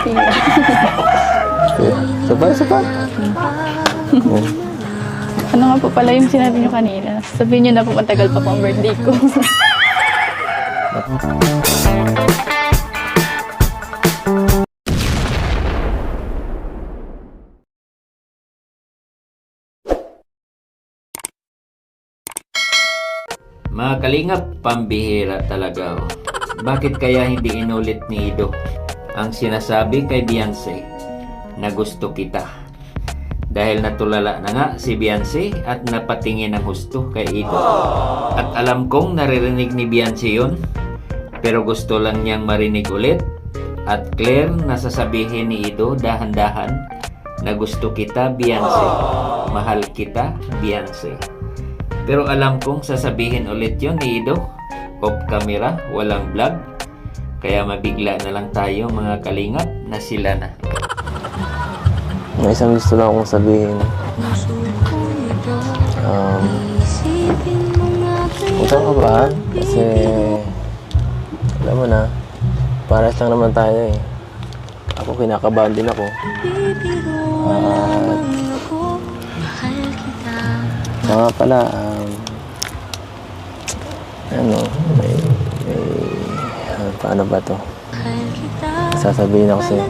Tira. Sapa. Ano nga po pala yung sinabi nyo kanina? Sabihin nyo na po matagal pa po ang birthday ko. Mga kalingap, pambihira talaga. Oh. Bakit kaya hindi inulit ni Ido ang sinasabi kay Beyonce na gusto kita? Dahil natulala na nga si Beyonce at napatingin ng husto kay Ido. At alam kong naririnig ni Beyonce yun, pero gusto lang niyang marinig ulit. At clear na sasabihin ni Ido dahan-dahan na gusto kita, Beyonce. Mahal kita, Beyonce. Pero alam kong sasabihin ulit yun ni Ido. Off camera, walang vlog. Kaya mabigla na lang tayo mga kalingap na sila na. May isang gusto lang akong sabihin. Utang ka ba? Kasi, alam mo na, pares lang naman tayo eh. Ako, kinakabahan din ako. Nga pala, paano ba to? Sasabihin ako sa'yo.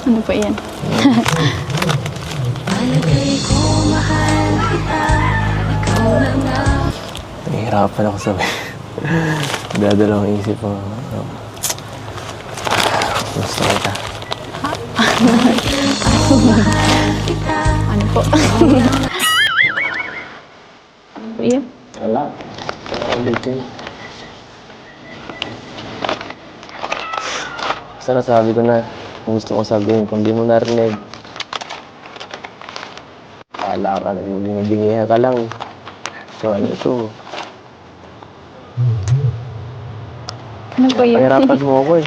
Ano po yan? Nahihirapan ako sabihin. Dadalawang isip ko. Gusto kita. Ano po? Ano po yan? Wala. Ulitin. Basta nasabi ko na kung gusto kong sabihin. Kung di mo narinig, kala ka na binibigyan ka lang. So ano ito? Ano po yan? Pahirapan mo ako eh.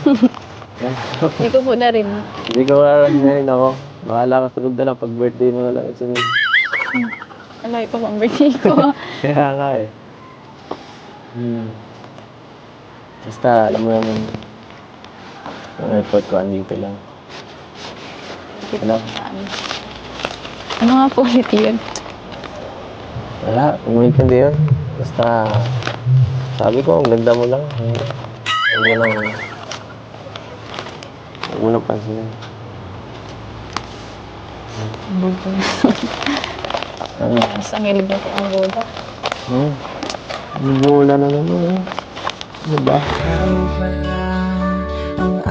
Hindi ko po na rin. Hindi ko narinig ako. Bahala ka sunod na lang pag birthday mo na lang. Sunod. Alay pa po ang birthday ko. Kaya nga eh. Basta alam mo naman yung effort ko andito lang. Ano? Ano nga po ulit yun? Wala, umintindi yun. Basta sabi ko, ang ganda mo lang. Huwag mo nang pansinin. Ano? Mas ang hilig na po ang boda. Wala na naman eh. Ano ba? Ang